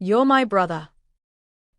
You're my brother.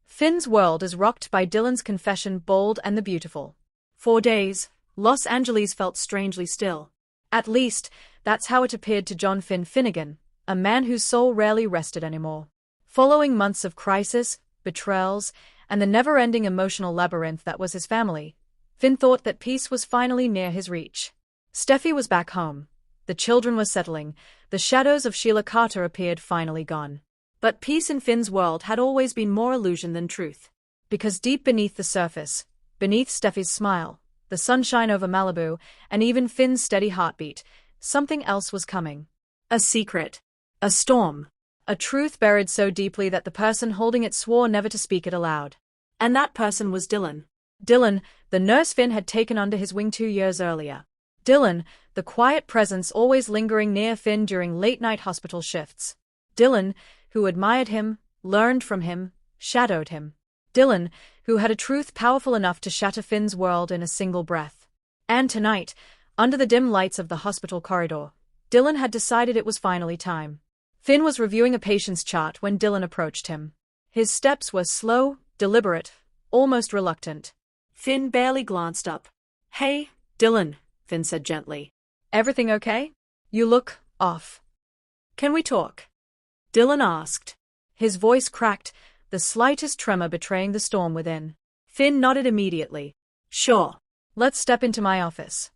Finn's world is rocked by Dylan's confession, Bold and the Beautiful. For days, Los Angeles felt strangely still. At least, that's how it appeared to John Finn Finnegan, a man whose soul rarely rested anymore. Following months of crisis, betrayals, and the never-ending emotional labyrinth that was his family, Finn thought that peace was finally near his reach. Steffi was back home. The children were settling. The shadows of Sheila Carter appeared, finally gone. But peace in Finn's world had always been more illusion than truth. Because deep beneath the surface, beneath Steffi's smile, the sunshine over Malibu, and even Finn's steady heartbeat, something else was coming. A secret. A storm. A truth buried so deeply that the person holding it swore never to speak it aloud. And that person was Dylan. Dylan, the nurse Finn had taken under his wing 2 years earlier. Dylan, the quiet presence always lingering near Finn during late-night hospital shifts. Dylan, who admired him, learned from him, shadowed him. Dylan, who had a truth powerful enough to shatter Finn's world in a single breath. And tonight, under the dim lights of the hospital corridor, Dylan had decided it was finally time. Finn was reviewing a patient's chart when Dylan approached him. His steps were slow, deliberate, almost reluctant. Finn barely glanced up. "Hey, Dylan," Finn said gently. "Everything okay? You look off. Can we talk?" Dylan asked. His voice cracked, the slightest tremor betraying the storm within. Finn nodded immediately. "Sure. Let's step into my office."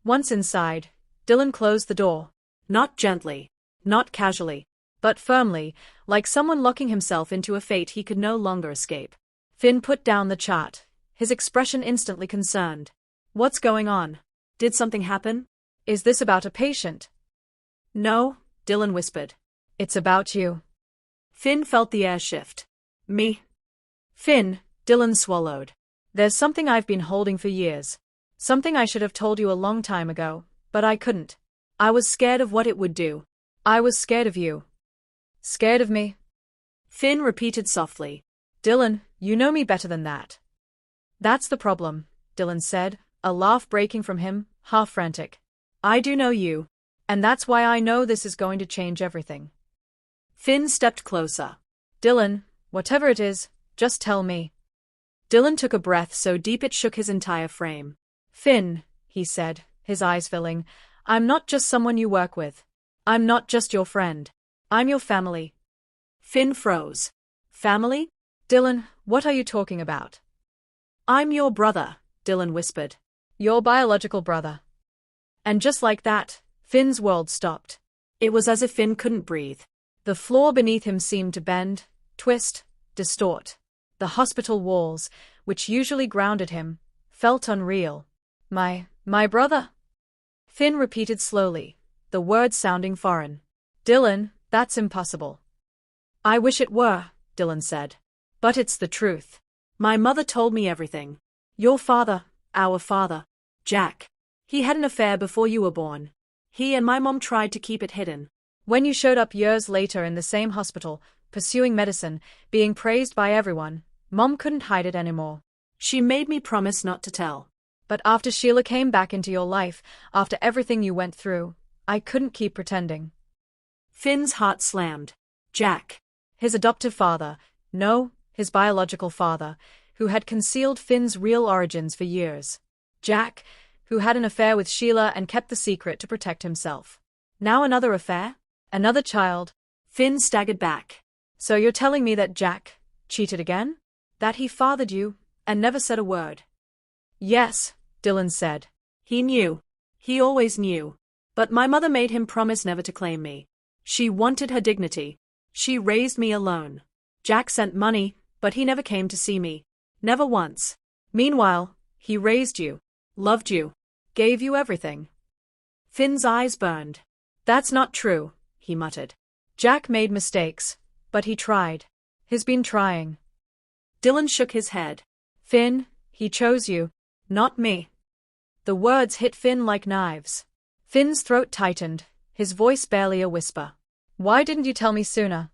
Once inside, Dylan closed the door. Not gently, not casually, but firmly, like someone locking himself into a fate he could no longer escape. Finn put down the chart, his expression instantly concerned. "What's going on? Did something happen? Is this about a patient?" "No," Dylan whispered. "It's about you." Finn felt the air shift. "Me?" "Finn," Dylan swallowed. "There's something I've been holding for years. Something I should have told you a long time ago, but I couldn't. I was scared of what it would do. I was scared of you." "Scared of me?" Finn repeated softly. "Dylan, you know me better than that." "That's the problem," Dylan said, a laugh breaking from him, half frantic. "I do know you. And that's why I know this is going to change everything." Finn stepped closer. "Dylan, whatever it is, just tell me." Dylan took a breath so deep it shook his entire frame. "Finn," he said, his eyes filling, "I'm not just someone you work with. I'm not just your friend. I'm your family." Finn froze. "Family?" "Dylan, what are you talking about?" "I'm your brother," Dylan whispered. "Your biological brother." And just like that, Finn's world stopped. It was as if Finn couldn't breathe. The floor beneath him seemed to bend, twist, distort. The hospital walls, which usually grounded him, felt unreal. My brother?" Finn repeated slowly, the words sounding foreign. "Dylan, that's impossible." "I wish it were," Dylan said. "But it's the truth. My mother told me everything. Your father, our father, Jack. He had an affair before you were born. He and my mom tried to keep it hidden. When you showed up years later in the same hospital, pursuing medicine, being praised by everyone, Mom couldn't hide it anymore. She made me promise not to tell. But after Sheila came back into your life, after everything you went through, I couldn't keep pretending." Finn's heart slammed. Jack. His adoptive father, no, his biological father, who had concealed Finn's real origins for years. Jack, who had an affair with Sheila and kept the secret to protect himself. Now another affair? Another child? Finn staggered back. "So you're telling me that Jack cheated again? That he fathered you, and never said a word?" "Yes," Dylan said. "He knew. He always knew. But my mother made him promise never to claim me. She wanted her dignity. She raised me alone. Jack sent money, but he never came to see me. Never once. Meanwhile, he raised you, loved you, gave you everything." Finn's eyes burned. "That's not true," he muttered. "Jack made mistakes, but he tried. He's been trying." Dylan shook his head. "Finn, he chose you, not me." The words hit Finn like knives. Finn's throat tightened, his voice barely a whisper. "Why didn't you tell me sooner?"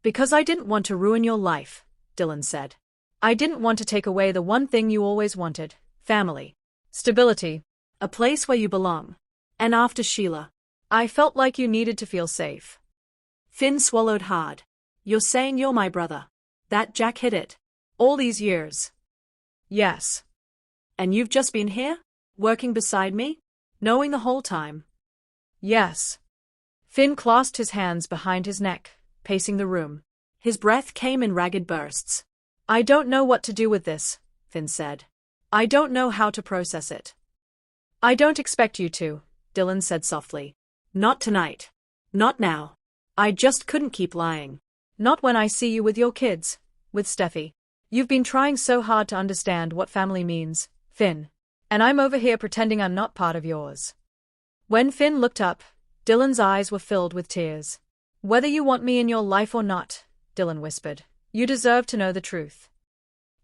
"Because I didn't want to ruin your life," Dylan said. "I didn't want to take away the one thing you always wanted, family. Stability. A place where you belong. And after Sheila, I felt like you needed to feel safe." Finn swallowed hard. You're saying you're my brother? That Jack hid it? All these years? Yes. And you've just been here? Working beside me? Knowing the whole time? Yes. Finn clasped his hands behind his neck, pacing the room. His breath came in ragged bursts. I don't know what to do with this, Finn said. I don't know how to process it. I don't expect you to, Dylan said softly. Not tonight. Not now. I just couldn't keep lying. Not when I see you with your kids, with Steffi. You've been trying so hard to understand what family means, Finn. And I'm over here pretending I'm not part of yours. When Finn looked up, Dylan's eyes were filled with tears. Whether you want me in your life or not, Dylan whispered, you deserve to know the truth.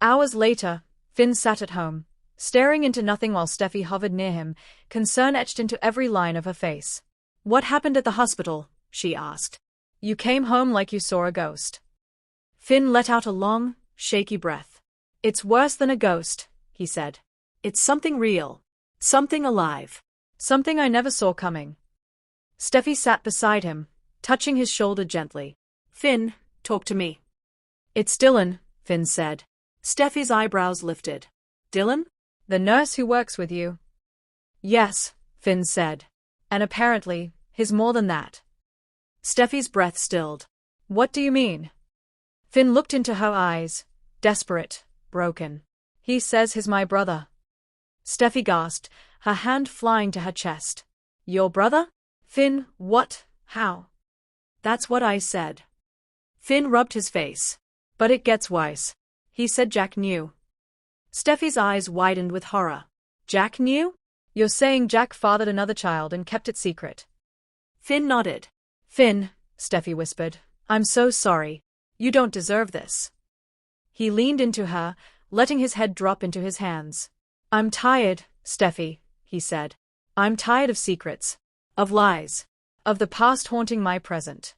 Hours later, Finn sat at home, staring into nothing while Steffi hovered near him, concern etched into every line of her face. What happened at the hospital? She asked. You came home like you saw a ghost. Finn let out a long, shaky breath. It's worse than a ghost, he said. It's something real. Something alive. Something I never saw coming. Steffi sat beside him, touching his shoulder gently. Finn, talk to me. It's Dylan, Finn said. Steffi's eyebrows lifted. Dylan? The nurse who works with you. Yes, Finn said. And apparently, he's more than that. Steffi's breath stilled. What do you mean? Finn looked into her eyes, desperate, broken. He says he's my brother. Steffi gasped, her hand flying to her chest. Your brother? Finn, what? How? That's what I said. Finn rubbed his face. But it gets worse. He said Jack knew. Steffi's eyes widened with horror. Jack knew? You're saying Jack fathered another child and kept it secret? Finn nodded. Finn, Steffi whispered, I'm so sorry. You don't deserve this. He leaned into her, letting his head drop into his hands. I'm tired, Steffi, he said. I'm tired of secrets. Of lies. Of the past haunting my present.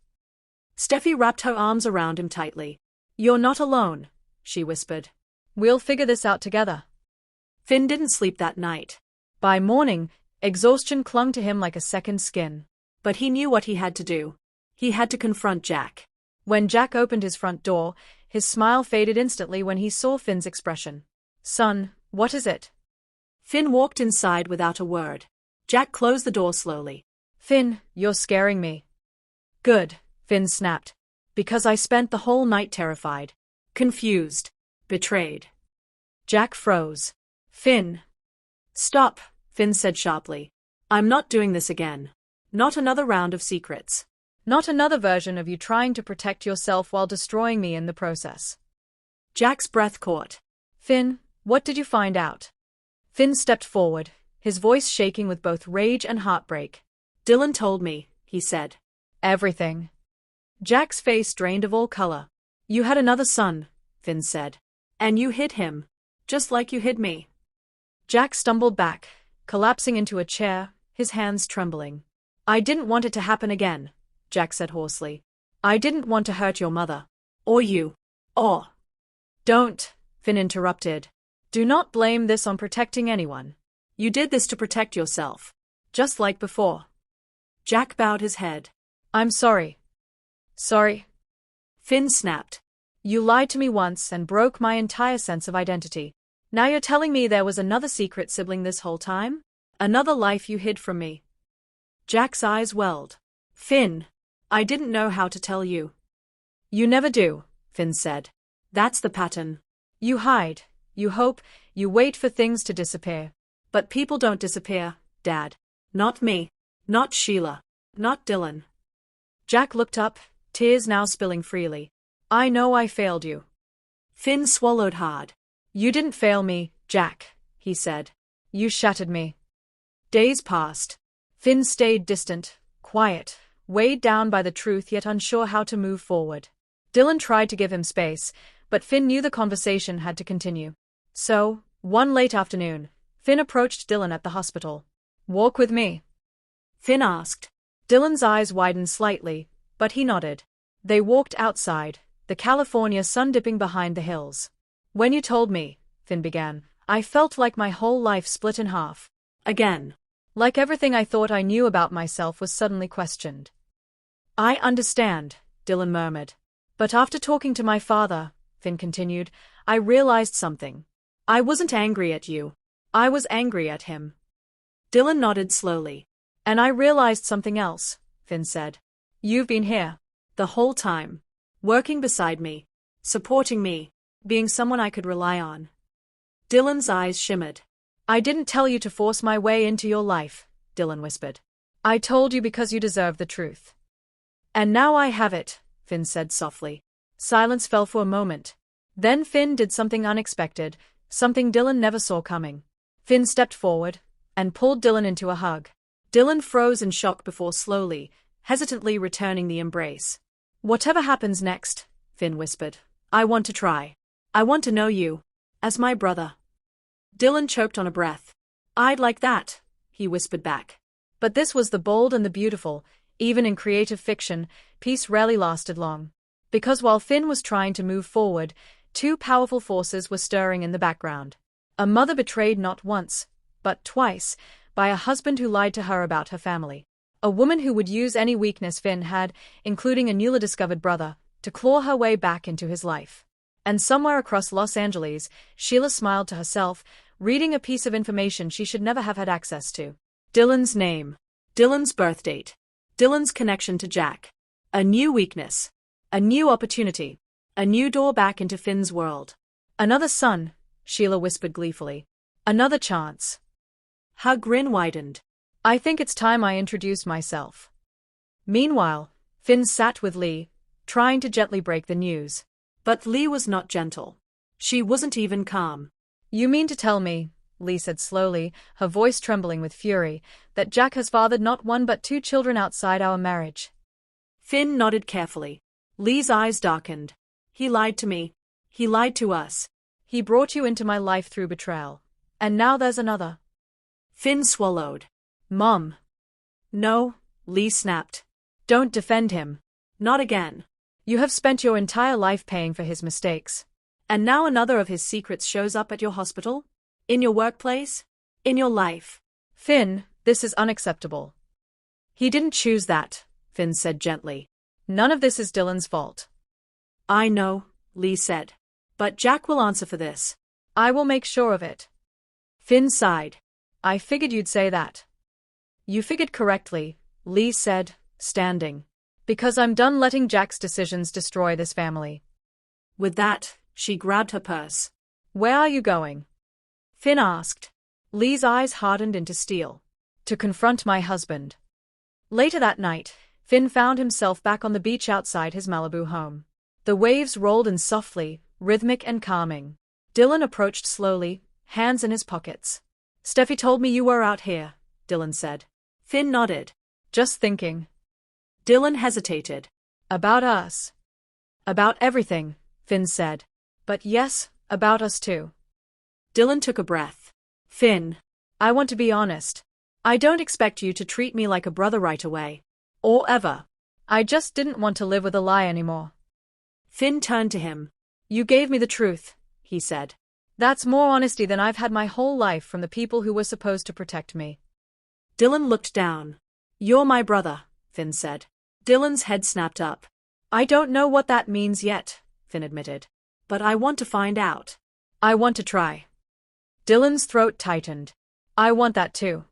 Steffi wrapped her arms around him tightly. You're not alone, she whispered. We'll figure this out together. Finn didn't sleep that night. By morning, exhaustion clung to him like a second skin. But he knew what he had to do. He had to confront Jack. When Jack opened his front door, his smile faded instantly when he saw Finn's expression. Son, what is it? Finn walked inside without a word. Jack closed the door slowly. Finn, you're scaring me. Good, Finn snapped. Because I spent the whole night terrified. Confused. Betrayed. Jack froze. Finn. Stop, Finn said sharply. I'm not doing this again. Not another round of secrets. Not another version of you trying to protect yourself while destroying me in the process. Jack's breath caught. Finn, what did you find out? Finn stepped forward, his voice shaking with both rage and heartbreak. Dylan told me, he said. Everything. Jack's face drained of all color. You had another son, Finn said. And you hid him. Just like you hid me. Jack stumbled back, collapsing into a chair, his hands trembling. I didn't want it to happen again, Jack said hoarsely. I didn't want to hurt your mother. Or you. Or. Don't, Finn interrupted. Do not blame this on protecting anyone. You did this to protect yourself. Just like before. Jack bowed his head. I'm sorry. Sorry. Finn snapped. You lied to me once and broke my entire sense of identity. Now you're telling me there was another secret sibling this whole time? Another life you hid from me. Jack's eyes welled. Finn, I didn't know how to tell you. You never do, Finn said. That's the pattern. You hide, you hope, you wait for things to disappear. But people don't disappear, Dad. Not me. Not Sheila. Not Dylan. Jack looked up, tears now spilling freely. I know I failed you. Finn swallowed hard. You didn't fail me, Jack, he said. You shattered me. Days passed. Finn stayed distant, quiet, weighed down by the truth yet unsure how to move forward. Dylan tried to give him space, but Finn knew the conversation had to continue. So, one late afternoon, Finn approached Dylan at the hospital. Walk with me? Finn asked. Dylan's eyes widened slightly, but he nodded. They walked outside, the California sun dipping behind the hills. When you told me, Finn began, I felt like my whole life split in half. Again. Like everything I thought I knew about myself was suddenly questioned. I understand, Dylan murmured. But after talking to my father, Finn continued, I realized something. I wasn't angry at you. I was angry at him. Dylan nodded slowly. And I realized something else, Finn said. You've been here. The whole time. Working beside me. Supporting me. Being someone I could rely on. Dylan's eyes shimmered. I didn't tell you to force my way into your life, Dylan whispered. I told you because you deserve the truth. And now I have it, Finn said softly. Silence fell for a moment. Then Finn did something unexpected, something Dylan never saw coming. Finn stepped forward and pulled Dylan into a hug. Dylan froze in shock before slowly, hesitantly returning the embrace. Whatever happens next, Finn whispered, I want to try. I want to know you. As my brother. Dylan choked on a breath. I'd like that, he whispered back. But this was the bold and the beautiful. Even in creative fiction, peace rarely lasted long. Because while Finn was trying to move forward, two powerful forces were stirring in the background. A mother betrayed not once, but twice, by a husband who lied to her about her family. A woman who would use any weakness Finn had, including a newly discovered brother, to claw her way back into his life. And somewhere across Los Angeles, Sheila smiled to herself, reading a piece of information she should never have had access to. Dylan's name. Dylan's birth date. Dylan's connection to Jack. A new weakness. A new opportunity. A new door back into Finn's world. Another son, Sheila whispered gleefully. Another chance. Her grin widened. I think it's time I introduce myself. Meanwhile, Finn sat with Lee, trying to gently break the news. But Lee was not gentle. She wasn't even calm. You mean to tell me, Lee said slowly, her voice trembling with fury, that Jack has fathered not one but two children outside our marriage? Finn nodded carefully. Lee's eyes darkened. He lied to me. He lied to us. He brought you into my life through betrayal. And now there's another. Finn swallowed. Mom. No, Lee snapped. Don't defend him. Not again. You have spent your entire life paying for his mistakes. And now another of his secrets shows up at your hospital? In your workplace? In your life? Finn, this is unacceptable. He didn't choose that, Finn said gently. None of this is Dylan's fault. I know, Lee said. But Jack will answer for this. I will make sure of it. Finn sighed. I figured you'd say that. You figured correctly, Lee said, standing. Because I'm done letting Jack's decisions destroy this family. With that, she grabbed her purse. Where are you going? Finn asked. Lee's eyes hardened into steel. To confront my husband. Later that night, Finn found himself back on the beach outside his Malibu home. The waves rolled in softly, rhythmic and calming. Dylan approached slowly, hands in his pockets. Steffi told me you were out here, Dylan said. Finn nodded. Just thinking. Dylan hesitated. About us. About everything, Finn said. But yes, about us too. Dylan took a breath. Finn. I want to be honest. I don't expect you to treat me like a brother right away. Or ever. I just didn't want to live with a lie anymore. Finn turned to him. You gave me the truth, he said. That's more honesty than I've had my whole life from the people who were supposed to protect me. Dylan looked down. You're my brother, Finn said. Dylan's head snapped up. I don't know what that means yet, Finn admitted. But I want to find out. I want to try. Dylan's throat tightened. I want that too.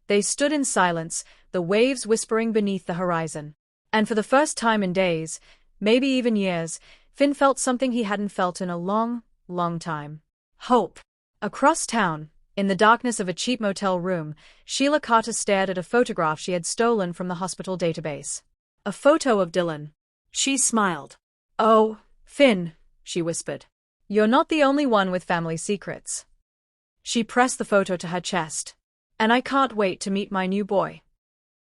They stood in silence, the waves whispering beneath the horizon. And for the first time in days, maybe even years, Finn felt something he hadn't felt in a long, long time. Hope. Across town, in the darkness of a cheap motel room, Sheila Carter stared at a photograph she had stolen from the hospital database. A photo of Dylan. She smiled. Oh, Finn, she whispered. You're not the only one with family secrets. She pressed the photo to her chest. And I can't wait to meet my new boy.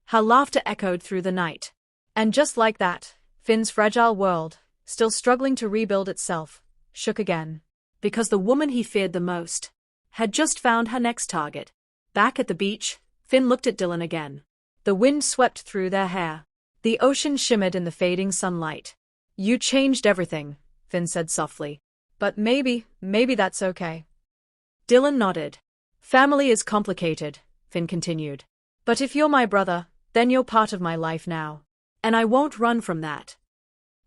Her laughter echoed through the night. And just like that, Finn's fragile world, still struggling to rebuild itself, shook again. Because the woman he feared the most had just found her next target. Back at the beach, Finn looked at Dylan again. The wind swept through their hair. The ocean shimmered in the fading sunlight. You changed everything, Finn said softly. But maybe that's okay. Dylan nodded. Family is complicated, Finn continued. But if you're my brother, then you're part of my life now. And I won't run from that.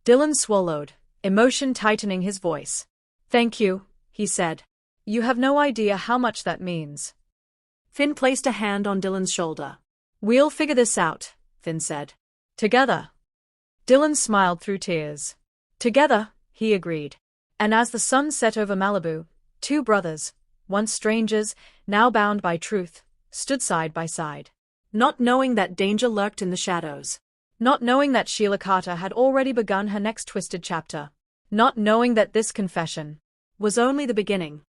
Dylan swallowed, emotion tightening his voice. Thank you, he said. You have no idea how much that means. Finn placed a hand on Dylan's shoulder. We'll figure this out, Finn said. Together. Dylan smiled through tears. Together, he agreed. And as the sun set over Malibu, two brothers, once strangers, now bound by truth, stood side by side. Not knowing that danger lurked in the shadows. Not knowing that Sheila Carter had already begun her next twisted chapter. Not knowing that this confession was only the beginning.